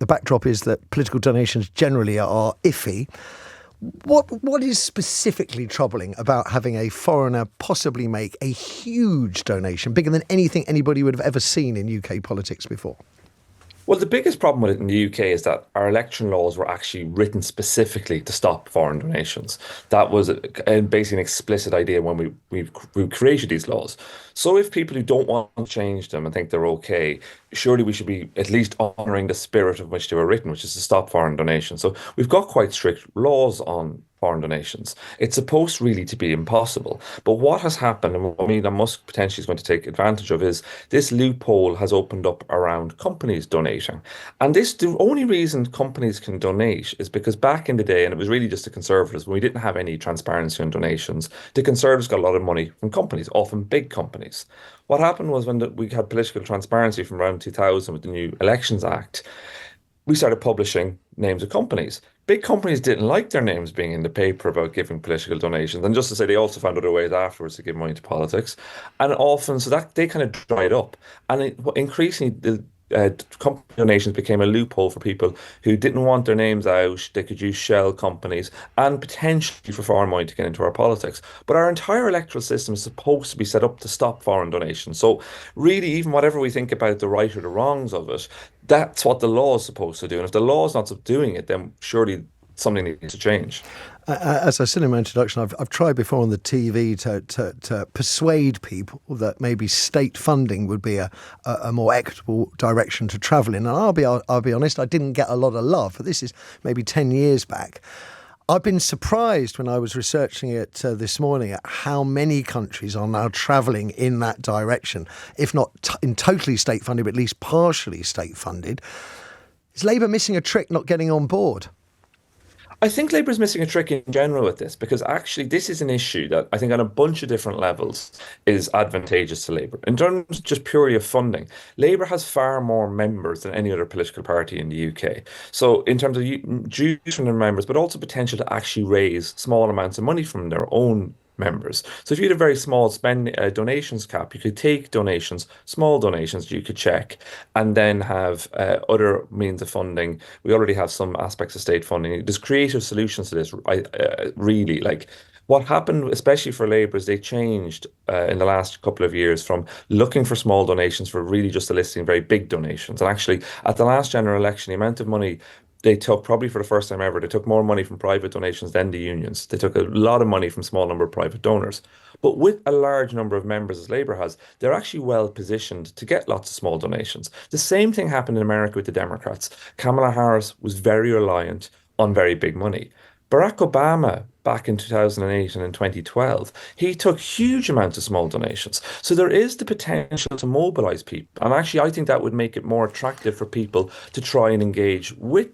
the backdrop is that political donations generally are iffy. What is specifically troubling about having a foreigner possibly make a huge donation, bigger than anything anybody would have ever seen in UK politics before? Well, the biggest problem with it in the UK is that our election laws were actually written specifically to stop foreign donations. That was basically an explicit idea when we created these laws. So if people who don't want to change them and think they're okay, surely we should be at least honouring the spirit of which they were written, which is to stop foreign donations. So we've got quite strict laws on foreign donations. It's supposed really to be impossible. But what has happened, and what Elon Musk potentially is going to take advantage of, is this loophole has opened up around companies donating. And the only reason companies can donate is because back in the day, and it was really just the Conservatives, when we didn't have any transparency on donations, the Conservatives got a lot of money from companies, often big companies. What happened was when we had political transparency from around 2000 with the new Elections Act, we started publishing names of companies. Big companies didn't like their names being in the paper about giving political donations. And just to say, they also found other ways afterwards to give money to politics. And often, so that they kind of dried up. And increasingly, the company donations became a loophole for people who didn't want their names out. They could use shell companies and potentially for foreign money to get into our politics. But our entire electoral system is supposed to be set up to stop foreign donations. So really, even whatever we think about the right or the wrongs of it, that's what the law is supposed to do. And if the law is not doing it, then surely something needs to change. As I said in my introduction, I've tried before on the TV to persuade people that maybe state funding would be a more equitable direction to travel in. And I'll be honest, I didn't get a lot of love. But this is maybe 10 years back. I've been surprised when I was researching it this morning at how many countries are now travelling in that direction, if not in totally state funded, but at least partially state funded. Is Labour missing a trick not getting on board? I think Labour is missing a trick in general with this, because actually this is an issue that I think on a bunch of different levels is advantageous to Labour. In terms just purely of funding, Labour has far more members than any other political party in the UK. So in terms of dues from their members, but also potential to actually raise small amounts of money from their own members. So if you had a very small donations cap, you could take donations, small donations you could check, and then have other means of funding. We already have some aspects of state funding. There's creative solutions to this. Really, like what happened, especially for Labour, is they changed in the last couple of years from looking for small donations for really just eliciting very big donations. And actually, at the last general election, the amount of money they took, probably for the first time ever, they took more money from private donations than the unions. They took a lot of money from small number of private donors. But with a large number of members, as Labour has, they're actually well positioned to get lots of small donations. The same thing happened in America with the Democrats. Kamala Harris was very reliant on very big money. Barack Obama, back in 2008 and in 2012, he took huge amounts of small donations. So there is the potential to mobilise people. And actually, I think that would make it more attractive for people to try and engage with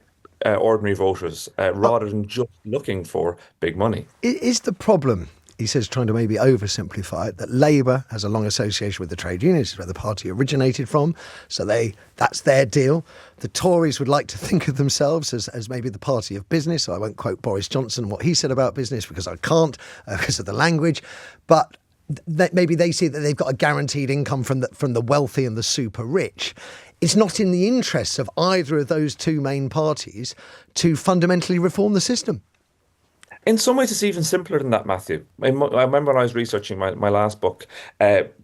ordinary voters rather than just looking for big money. Is the problem, he says, trying to maybe oversimplify it, that Labour has a long association with the trade unions, where the party originated from, so that's their deal. The Tories would like to think of themselves as maybe the party of business. So I won't quote Boris Johnson and what he said about business because I can't because of the language, but maybe they see that they've got a guaranteed income from the wealthy and the super rich. It's not in the interests of either of those two main parties to fundamentally reform the system. In some ways, it's even simpler than that, Matthew. I remember when I was researching my last book,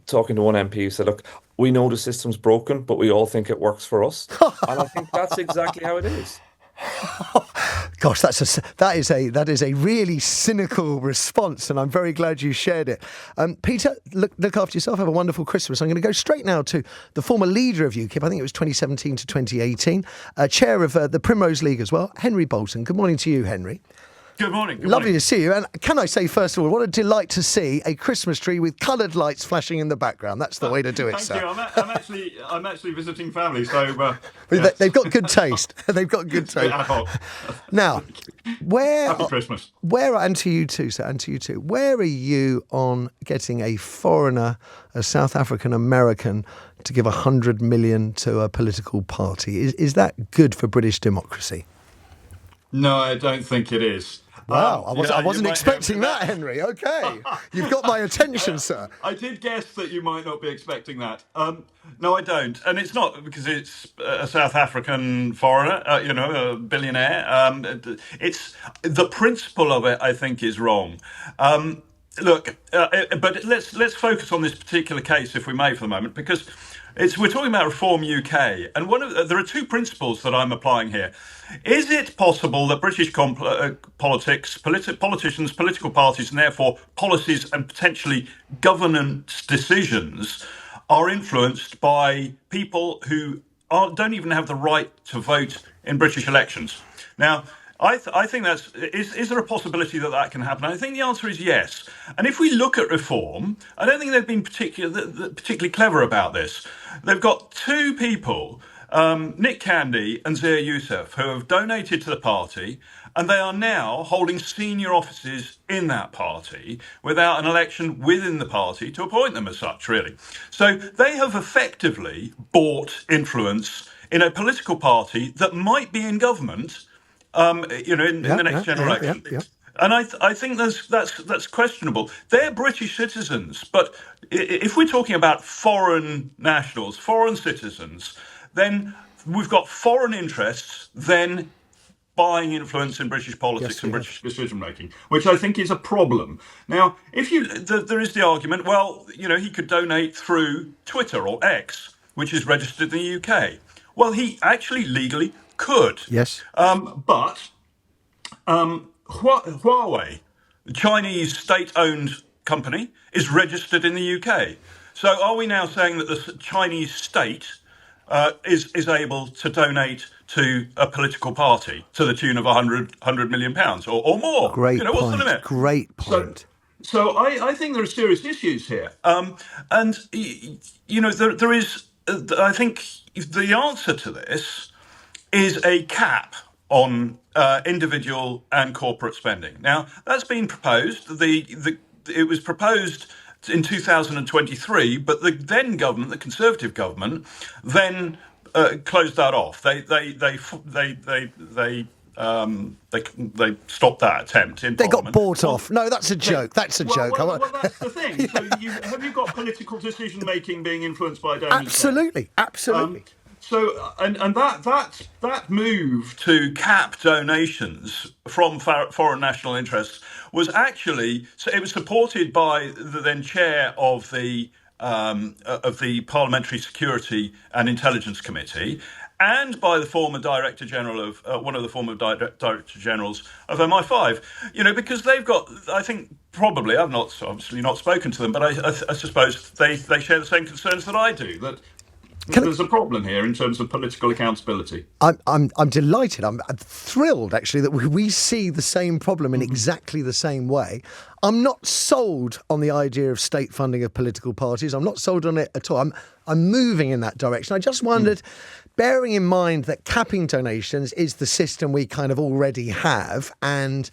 talking to one MP who said, look, we know the system's broken, but we all think it works for us. And I think that's exactly how it is. Gosh, that is a really cynical response, and I'm very glad you shared it. Peter, look after yourself. Have a wonderful Christmas. I'm going to go straight now to the former leader of UKIP. I think it was 2017 to 2018, chair of the Primrose League as well, Henry Bolton. Good morning to you, Henry. Good morning. Lovely to see you. And can I say, first of all, what a delight to see a Christmas tree with coloured lights flashing in the background. That's the way to do it, Thank sir. you. I'm actually visiting family, so yes. They've got good taste. They've got good taste. Now, Happy Christmas. And to you too, sir, and to you too. Where are you on getting a foreigner, a South African American, to give 100 million to a political party? Is that good for British democracy? No, I don't think it is. Wow, I you wasn't might expecting have- that, Henry. Okay, you've got my attention, sir. I did guess that you might not be expecting that. No, I don't, and it's not because it's a South African foreigner, a billionaire. It's the principle of it. I think is wrong. Look, but let's focus on this particular case, if we may, for the moment, because we're talking about Reform UK, and there are two principles that I'm applying here. Is it possible that British politics, politicians, political parties, and therefore policies and potentially governance decisions are influenced by people who don't even have the right to vote in British elections? Now, I think is there a possibility that can happen? I think the answer is yes. And if we look at Reform, I don't think they've been particularly clever about this. They've got two people, Nick Candy and Zia Youssef, who have donated to the party, and they are now holding senior offices in that party without an election within the party to appoint them as such, really. So they have effectively bought influence in a political party that might be in government in the next general election. Yeah. And I think that's questionable. They're British citizens, but if we're talking about foreign nationals, foreign citizens, then we've got foreign interests then buying influence in British politics and British decision making, which I think is a problem. Now, there is the argument, well, he could donate through Twitter or X, which is registered in the UK. Well, he actually legally could. Yes. But Huawei, the Chinese state-owned company, is registered in the UK. So are we now saying that the Chinese state is able to donate to a political party to the tune of £100 million or more? Great point. What's the limit? Great point. So I think there are serious issues here. And there is, I think the answer to this is a cap on individual and corporate spending. Now, that's been proposed. It was proposed in 2023, but the then government, the Conservative government, then closed that off. They stopped that attempt in They Parliament. got bought off. No, that's a joke. That's a joke. Well, that's the thing. So have you got political decision making being influenced by donors? Absolutely. So that move to cap donations from foreign national interests was actually, so it was supported by the then chair of the Parliamentary Security and Intelligence Committee, and by the former Director General of one of the former Director Generals of MI5. Because they've got, I think, probably, I've obviously not spoken to them, but I suppose they share the same concerns that I do. That there's a problem here in terms of political accountability. I'm delighted. I'm thrilled, actually, that we see the same problem in exactly the same way. I'm not sold on the idea of state funding of political parties. I'm not sold on it at all. I'm moving in that direction. I just wondered, bearing in mind that capping donations is the system we kind of already have, and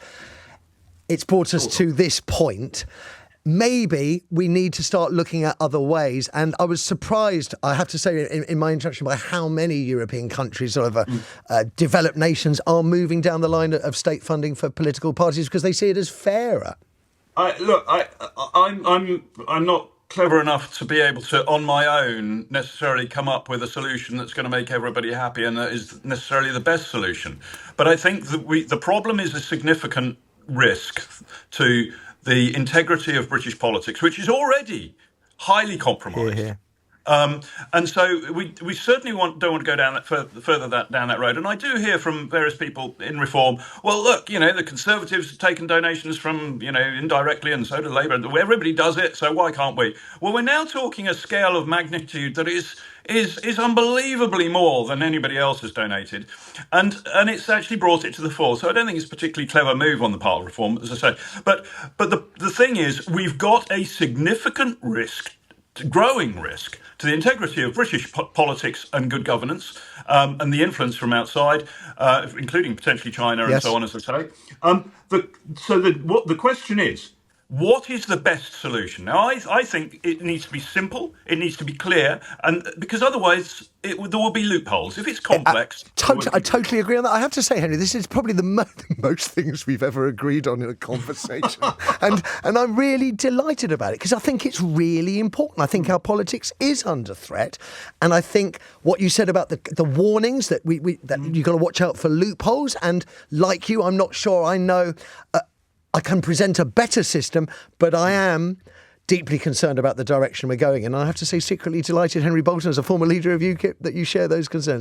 it's brought us to this point, maybe we need to start looking at other ways. And I was surprised, I have to say, in my introduction, by how many European countries, sort of developed nations, are moving down the line of state funding for political parties because they see it as fairer. I'm not clever enough to be able to, on my own, necessarily come up with a solution that's going to make everybody happy and that is necessarily the best solution. But I think that the problem is a significant risk to the integrity of British politics, which is already highly compromised. Here. And so we certainly don't want to go down further down that road. And I do hear from various people in Reform, well, look, the Conservatives have taken donations from, indirectly, and so do Labour. Everybody does it, so why can't we? Well, we're now talking a scale of magnitude that is unbelievably more than anybody else has donated. And it's actually brought it to the fore. So I don't think it's a particularly clever move on the part of Reform, as I say. But the thing is, we've got a significant risk, growing risk, to the integrity of British politics and good governance, and the influence from outside, including potentially China and so on, as I say. The question is, what is the best solution? Now, I think it needs to be simple, it needs to be clear, and because otherwise there will be loopholes. If it's complex... I totally agree on that. I have to say, Henry, this is probably the most things we've ever agreed on in a conversation. and I'm really delighted about it because I think it's really important. I think our politics is under threat. And I think what you said about the warnings that you've got to watch out for loopholes. And like you, I'm not sure I know... I can present a better system, but I am deeply concerned about the direction we're going in. And I have to say, secretly delighted, Henry Bolton, as a former leader of UKIP, that you share those concerns.